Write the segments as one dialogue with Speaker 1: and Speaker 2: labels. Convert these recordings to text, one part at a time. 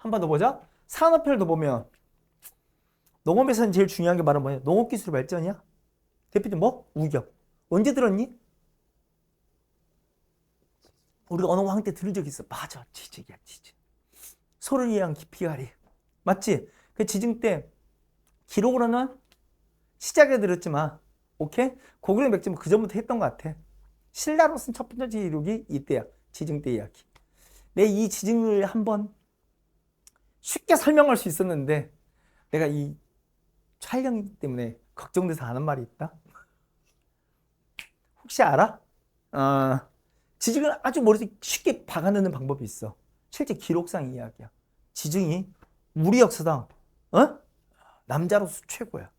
Speaker 1: 한 번 더 보자. 산업별도 보면 농업에서는 제일 중요한 게 바로 뭐냐? 농업기술 발전이야. 대표님 뭐? 우경. 언제 들었니? 우리 어느 왕 때 들은 적 있어. 맞아. 지증이야, 지증. 소를 이해한 깊이가리. 맞지? 그 지증 때 기록으로는 시작에 들었지만 오케이? 고구려 맥주는 그 전부터 했던 것 같아. 신라로 쓴 첫 번째 기록이 이때야. 지증 때 이야기. 내 이 지증을 한번 쉽게 설명할 수 있었는데 내가 이 촬영 때문에 걱정돼서 하는 말이 있다. 혹시 알아? 지증을 아주 머릿속에 쉽게 박아넣는 방법이 있어. 실제 기록상 이야기야. 지증이 우리 역사상 남자로서 최고야.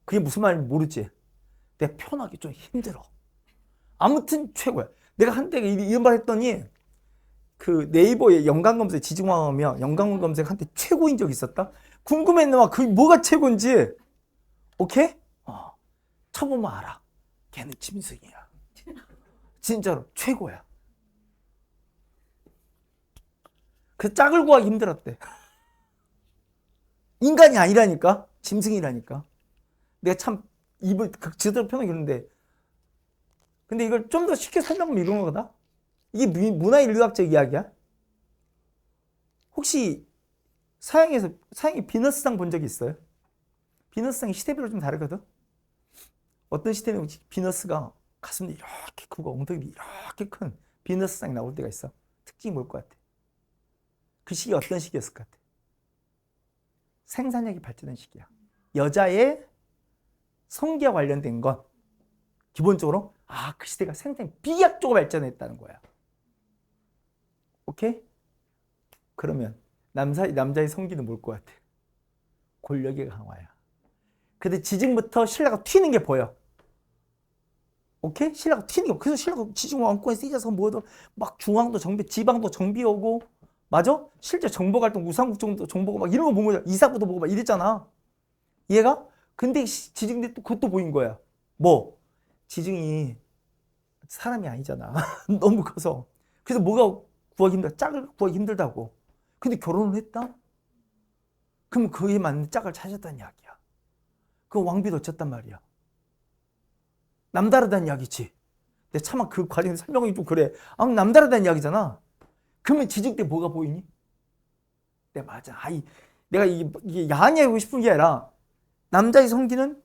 Speaker 1: 그게 무슨 말인지 모르지? 내가 표현하기 좀 힘들어. 아무튼 최고야. 내가 한때 이런 말 했더니 그 네이버에 연관 검색 지증왕하면 연관 검색 한때 최고인 적이 있었다. 궁금했나? 그게 뭐가 최고인지. 오케이? 쳐보면 알아. 걔는 짐승이야. 진짜로 최고야. 그 짝을 구하기 힘들었대. 인간이 아니라니까. 짐승이라니까. 내가 참 입을 제대로 표현하기 그런데 근데 이걸 좀 더 쉽게 설명하면 이런 거다. 이게 문화인류학적 이야기야. 혹시 서양이 비너스상 본 적 있어요? 비너스상이 시대별로 좀 다르거든. 어떤 시대는 비너스가 가슴이 이렇게 크고 엉덩이 이렇게 큰 비너스상이 나올 때가 있어. 특징이 뭘 것 같아? 그 시기 어떤 시기였을 것 같아? 생산력이 발전한 시기야. 여자의 성기와 관련된 건 기본적으로 그 시대가 생산이 비약적으로 발전했다는 거야. 오케이? 그러면 남자의 성기는 뭘 것 같아? 권력의 강화야. 근데 지증부터 신라가 튀는 게 보여. 오케이? 신라가 튀는 게. 그래서 신라가 지증 왕권에 쓰여서 뭐든 막 중앙도 정비, 지방도 정비하고, 맞아? 실제 정보갈등, 우상국정도 정보가 막 이런 거 보면 이사부도 보고 막 이랬잖아. 얘가? 근데 지증 때 또 그것도 보인 거야. 뭐? 지증이 사람이 아니잖아. 너무 커서. 그래서 뭐가 구하기 힘들다? 짝을 구하기 힘들다고. 근데 결혼을 했다? 그럼 그에 맞는 짝을 찾았다는 이야기야. 그 왕비도 어쨌단 말이야. 남다르다는 이야기지. 근데 차마 그 과정에서 설명이 좀 그래. 남다르다는 이야기잖아. 그러면 지증 때 뭐가 보이니? 네, 맞아. 내가 이게 야한 얘기하고 싶은 게 아니라 남자의 성기는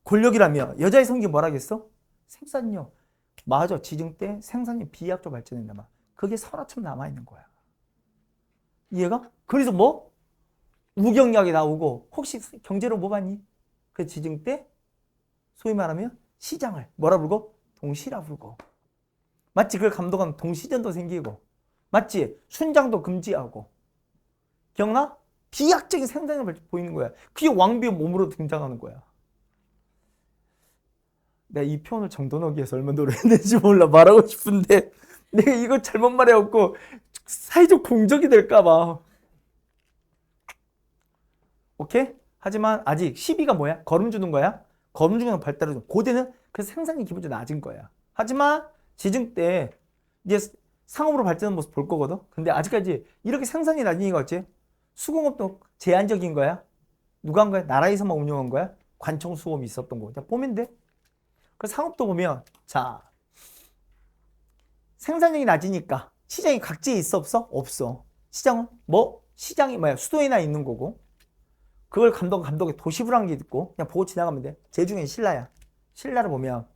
Speaker 1: 권력이라며 여자의 성기 뭐라겠어? 생산력. 맞아. 지증 때 생산력 비약적 발전했나 봐. 그게 설화처럼 남아있는 거야. 이해가? 그래서 뭐? 우경약이 나오고 혹시 경제로 뭐 봤니? 그 지증 때 소위 말하면 시장을 뭐라 부르고? 동시라 부르고. 맞지? 그걸 감독하면 동시전도 생기고. 맞지? 순장도 금지하고. 기억나? 비약적인 생산력을 보이는 거야. 그게 왕비의 몸으로 등장하는 거야. 내가 이 표현을 정돈하기 위해서 얼마나 노력했는지 몰라. 말하고 싶은데 내가 이거 잘못 말해갖고 사회적 공적이 될까봐. 오케이? 하지만 아직 12가 뭐야? 걸음 주는 거야? 걸음 주는 발달을 좀. 고대는 그 생산이 기본적으로 낮은 거야. 하지만 지증 때 이제 상업으로 발전하는 모습 볼 거거든. 근데 아직까지 이렇게 생산이 낮은 이유가 어째? 수공업도 제한적인 거야. 누가 한 거야? 나라에서만 운영한 거야? 관청 수공업이 있었던 거. 자, 보면 돼. 그 상업도 보면 자 생산량이 낮으니까 시장이 각지에 있어 없어? 없어. 시장은 뭐? 시장이 뭐야? 수도에나 있는 거고. 그걸 감독의 도시부라는 게 있고 그냥 보고 지나가면 돼. 제중에 신라야. 신라를 보면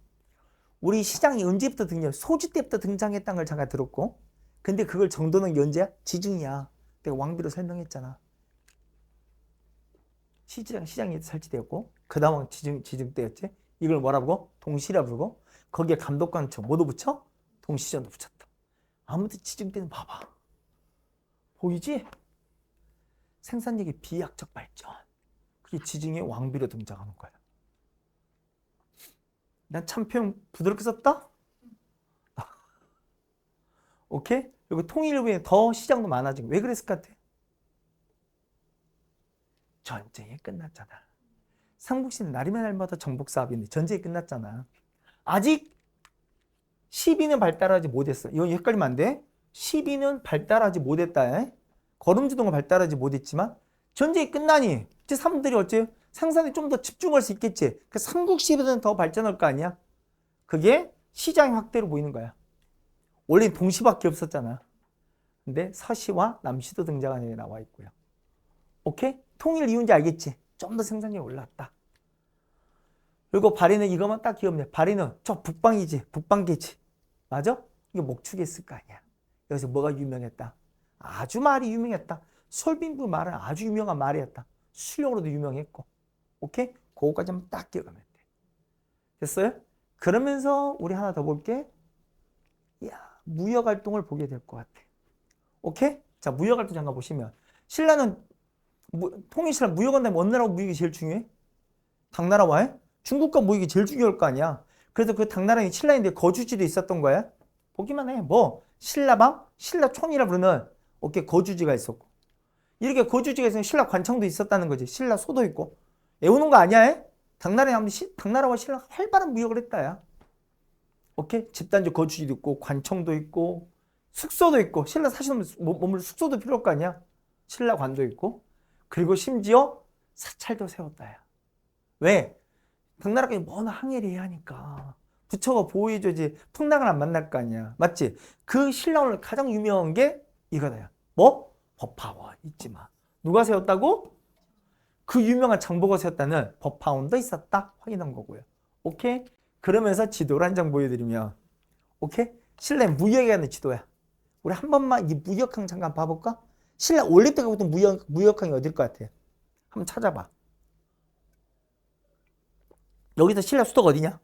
Speaker 1: 우리 시장이 언제부터 소주 때부터 등장했다는 걸 잠깐 들었고 근데 그걸 정도는 게 언제야? 지증이야. 내가 왕비로 설명했잖아. 시장이 설치되었고 그 다음은 지증 때였지. 이걸 뭐라 부르고? 동시라 부르고 거기에 감독관청 뭐도 붙여? 동시전도 붙였다. 아무튼 지증 때는 봐봐. 보이지? 생산력의 비약적 발전. 그게 지증의 왕비로 등장하는 거야. 난 참 표현 부드럽게 썼다? 오케이? 그리고 통일 후에 더 시장도 많아지고. 왜 그랬을 것 같아? 전쟁이 끝났잖아. 삼국시는 날이면 날마다 정복사업인데 전쟁이 끝났잖아. 아직 시비는 발달하지 못했어. 이거 헷갈리면 안 돼. 12는 발달하지 못했다. 걸음지도가 발달하지 못했지만 전쟁이 끝나니 이제 사람들이 어째 생산에 좀 더 집중할 수 있겠지. 그 삼국 시대는 더 발전할 거 아니야. 그게 시장 확대로 보이는 거야. 원래 동시밖에 없었잖아. 근데 서시와 남시도 등장하는 게 나와 있고요. 오케이? 통일 이유인지 알겠지? 좀 더 생산량이 올랐다. 그리고 발해는 이거만 딱 기억해. 발해는 저 북방이지. 북방계지. 맞아? 이게 목축했을 거 아니야. 여기서 뭐가 유명했다? 아주 말이 유명했다. 솔빈부 말은 아주 유명한 말이었다. 수령으로도 유명했고. 오케이? 그거까지만 딱 기억하면 돼. 됐어요? 그러면서 우리 하나 더 볼게. 야, 무역활동을 보게 될 것 같아. 오케이? 자, 무역활동 잠깐 보시면 신라는 통일신라 무역한다면 어느 나라와 무역이 제일 중요해? 당나라와 중국과 무역이 제일 중요할 거 아니야. 그래서 그 당나라는 신라인데 거주지도 있었던 거야. 보기만 해. 뭐 신라방, 신라촌이라 부르는 오케이 거주지가 있었고 이렇게 거주지가 있으면 신라 관청도 있었다는 거지. 신라 소도 있고 애우는 거 아니야? 당나라와 신라가 활발한 무역을 했다야. 오케이? 집단적 거주지도 있고 관청도 있고 숙소도 있고 신라 사시는 머물 숙소도 필요할 거 아니야. 신라관도 있고 그리고 심지어 사찰도 세웠다야. 왜? 당나라까지 먼 항해를 해야 하니까 부처가 보호해줘야지 풍랑을 안 만날 거 아니야. 맞지? 그 신라원을 가장 유명한 게 이거다요. 뭐? 법화원 잊지 마. 누가 세웠다고? 그 유명한 장보가 세웠다는 법화원도 있었다 확인한 거고요. 오케이? 그러면서 지도를 한 장 보여드리면 오케이? 신라의 무역에 관한 지도야. 우리 한 번만 이 무역항 잠깐 봐볼까? 신라 올릴 때가 보통 무역항이 어딜 것 같아? 한번 찾아봐. 여기서 신라 수도가 어디냐?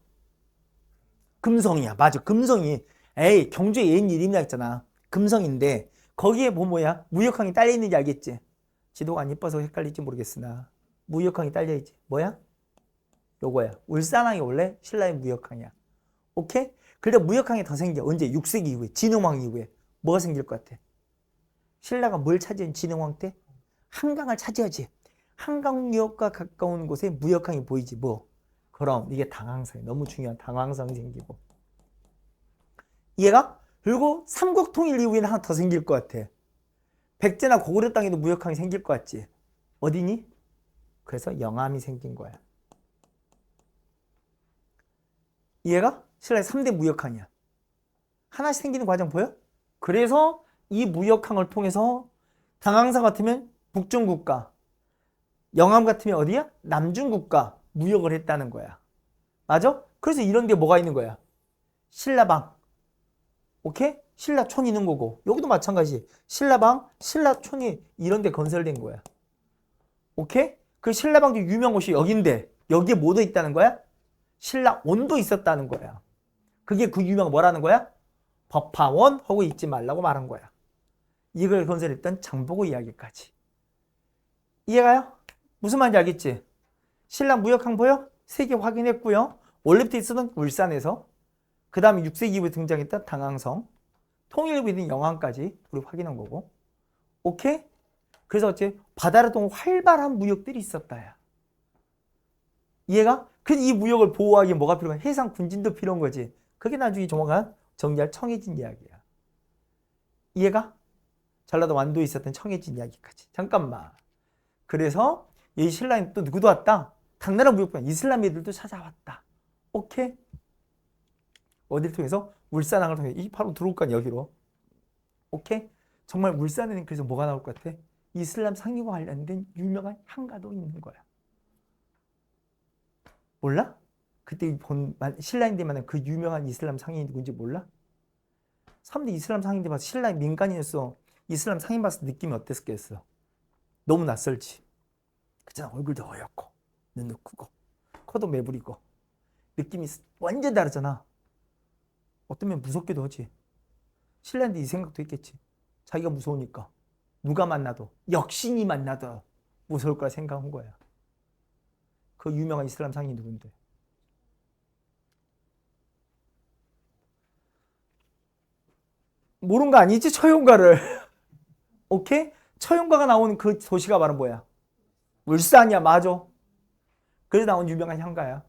Speaker 1: 금성이야. 맞아. 금성이. 에이, 경주에 옛 이름이라 했잖아. 금성인데 거기에 뭐 뭐야? 무역항이 딸려 있는지 알겠지? 지도가 안 이뻐서 헷갈릴지 모르겠으나 무역항이 딸려 있지. 뭐야? 요거야. 울산항이 원래 신라의 무역항이야. 오케이? 그런데 무역항이 더 생겨. 언제? 6세기 이후에 진흥왕 이후에 뭐가 생길 것 같아? 신라가 뭘 차지한 진흥왕 때? 한강을 차지하지. 한강역과 가까운 곳에 무역항이 보이지. 뭐? 그럼 이게 당황성이 너무 중요한 당황성이 생기고 이해가? 그리고 삼국 통일 이후에는 하나 더 생길 것 같아. 백제나 고구려 땅에도 무역항이 생길 것 같지. 어디니? 그래서 영암이 생긴 거야. 이해가? 신라의 3대 무역항이야. 하나씩 생기는 과정 보여? 그래서 이 무역항을 통해서 당황성 같으면 북중국가, 영암 같으면 어디야? 남중국가 무역을 했다는 거야. 맞아? 그래서 이런 게 뭐가 있는 거야? 신라방. 오케이? 신라촌 있는 거고 여기도 마찬가지. 신라방, 신라촌이 이런 데 건설된 거야. 오케이? 그 신라방도 유명한 곳이 여긴데 여기에 뭐도 있다는 거야? 신라원도 있었다는 거야. 그게 그 유명한 뭐라는 거야? 법화원 하고 잊지 말라고 말한 거야. 이걸 건설했던 장보고 이야기까지. 이해가요? 무슨 말인지 알겠지? 신라 무역항 보여? 3개 확인했고요. 원래부터 있었던 울산에서 그 다음에 6세기 이후에 등장했던 당황성, 통일부 있는 영암까지 우리 확인한 거고. 오케이? 그래서 어째 바다를 통한 활발한 무역들이 있었다야. 이해가? 그래서 이 무역을 보호하기 위해 뭐가 필요한? 해상 군진도 필요한 거지. 그게 나중에 조만간 정리할 청해진 이야기야. 이해가? 전라도 완도에 있었던 청해진 이야기까지. 잠깐만. 그래서 이 신라에 또 누구도 왔다? 당나라 무역관 이슬람 애들도 찾아왔다. 오케이? 어디를 통해서? 울산항을 통해. 이 바로 들어올 거 아니야, 여기로. 오케이? 정말 울산에는 그래서 뭐가 나올 것 같아? 이슬람 상인과 관련된 유명한 향가도 있는 거야. 몰라? 그때 본 신라인들만은 그 유명한 이슬람 상인이 누군지 몰라? 사람들이 이슬람 상인들 봐서 신라의 민간인으로서 이슬람 상인 봤을 때 느낌이 어땠겠어? 너무 낯설지. 그잖아. 얼굴도 어였고 눈도 크고 코도 매부리고 느낌이 완전 다르잖아. 어쩌면 무섭기도 하지. 신라인데 이 생각도 있겠지. 자기가 무서우니까 누가 만나도 역신이 만나도 무서울 거라 생각한 거야. 그 유명한 이슬람 상인이 누군데? 모르는 거 아니지? 처용가를. 오케이? 처용가가 나오는 그 도시가 바로 뭐야? 울산이야. 맞아. 그래서 나온 유명한 향가야.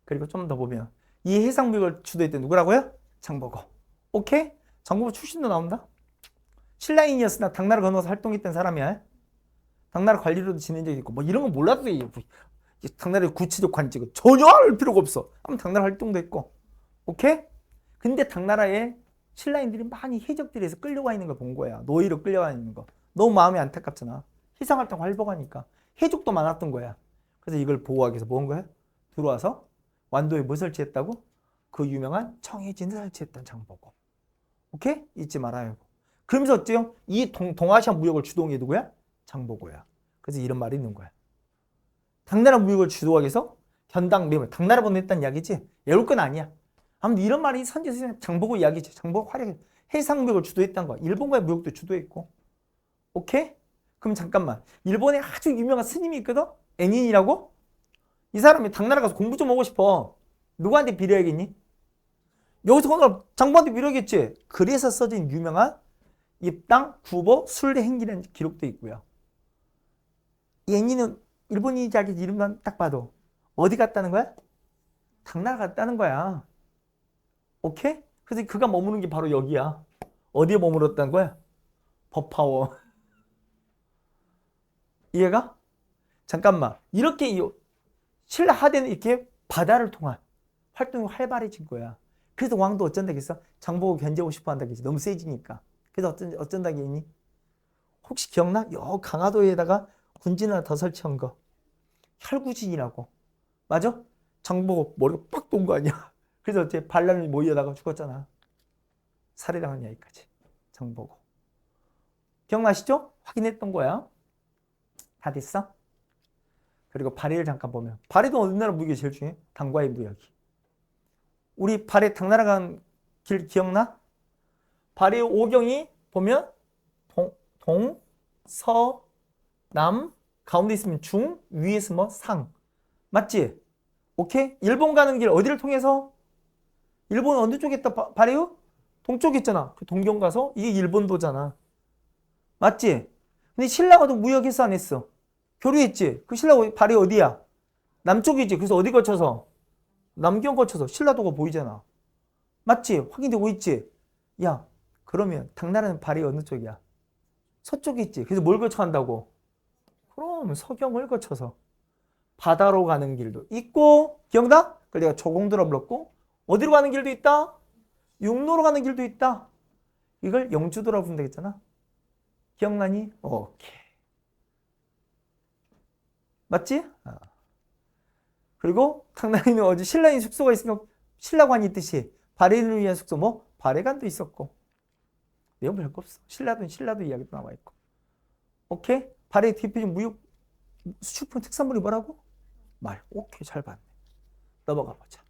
Speaker 1: 그리고 좀 더 보면 이 해상무역을 주도했던 누구라고요? 장보고. 오케이? 장보고 출신도 나온다. 신라인이었으나 당나라 건너서 활동했던 사람이야. 당나라 관리로도 지낸 적이 있고 뭐 이런 거 몰라도 돼. 당나라의 구체적 관직은 전혀 알 필요가 없어. 아무 당나라 활동도 했고. 오케이? 근데 당나라에 신라인들이 많이 해적들에서 끌려가 있는 걸 본 거야. 노예로 끌려가 있는 거. 너무 마음이 안타깝잖아. 희생활동 활복하니까. 해적도 많았던 거야. 그래서 이걸 보호하기 위해서 뭐 한 거야? 들어와서 완도에 뭐 설치했다고? 그 유명한 청해진을 설치했던 장보고. 오케이? 잊지 말아요. 그러면서 어때요? 이 동아시아 무역을 주도한 게 누구야? 장보고야. 그래서 이런 말이 있는 거야. 당나라 무역을 주도하기 위해서 견당, 당나라 보냈다는 이야기지? 외울 건 아니야. 아무튼 이런 말이 선지서 장보고 이야기지. 장보고 화려하게 해상 무역을 주도했다는 거야. 일본과의 무역도 주도했고. 오케이? 그럼 잠깐만. 일본에 아주 유명한 스님이 있거든? 애닌이라고? 이 사람이 당나라 가서 공부 좀 하고 싶어. 누구한테 빌어야겠니? 여기서 오늘 장보한테 빌어야겠지? 그래서 써진 유명한 입당, 구보, 순례 행기라는 기록도 있고요. 이 애니는 일본인이 자기 이름만 딱 봐도 어디 갔다는 거야? 당나라 갔다는 거야. 오케이? 그래서 그가 머무는 게 바로 여기야. 어디에 머물렀다는 거야? 법화원. 이해가? 잠깐만. 이렇게 신라 하대는 이렇게 바다를 통한 활동이 활발해진 거야. 그래서 왕도 어쩐다겠어? 장보고 견제하고 싶어 한다겠지. 너무 세지니까. 그래서 어쩐다겠니? 혹시 기억나? 요 강화도에다가 군진 하나 더 설치한 거. 혈구진이라고. 맞아? 장보고 머리가 빡 돈 거 아니야? 그래서 어째 반란을 모이다가 죽었잖아. 살해당한 이야기까지. 장보고. 기억나시죠? 확인했던 거야. 다 됐어? 그리고 발해를 잠깐 보면. 발해도 어느 나라 무역이 제일 중요해? 당과의 무역이. 우리 발해 당나라 간 길 기억나? 발해 오경이 보면 동, 서, 남, 가운데 있으면 중, 위에 있으면 상. 맞지? 오케이? 일본 가는 길 어디를 통해서? 일본 어느 쪽에 있다? 발해요? 동쪽에 있잖아. 그 동경 가서 이게 일본도잖아. 맞지? 근데 신라가도 무역했어 안 했어? 교류했지? 그 신라 발해 어디야? 남쪽이지. 그래서 어디 거쳐서? 남경 거쳐서 신라도가 보이잖아. 맞지? 확인되고 있지? 야, 그러면 당나라는 발해 어느 쪽이야? 서쪽에 있지. 그래서 뭘 거쳐 간다고? 그럼 서경을 거쳐서 바다로 가는 길도 있고, 기억나? 그걸 내가 조공도라 불렀고, 어디로 가는 길도 있다? 육로로 가는 길도 있다. 이걸 영주도라 부르면 되겠잖아. 기억나니? 오케이. 맞지? 그리고 당나라에는 어디 신라인 숙소가 있으니까 신라관이 있듯이 발해를 위한 숙소 뭐 발해관도 있었고. 내용 별거 없어. 신라도 이야기도 나와 있고. 오케이? 발해 대표적 무역 수출품 특산물이 뭐라고? 말. 오케이, 잘 봤네. 넘어가 보자.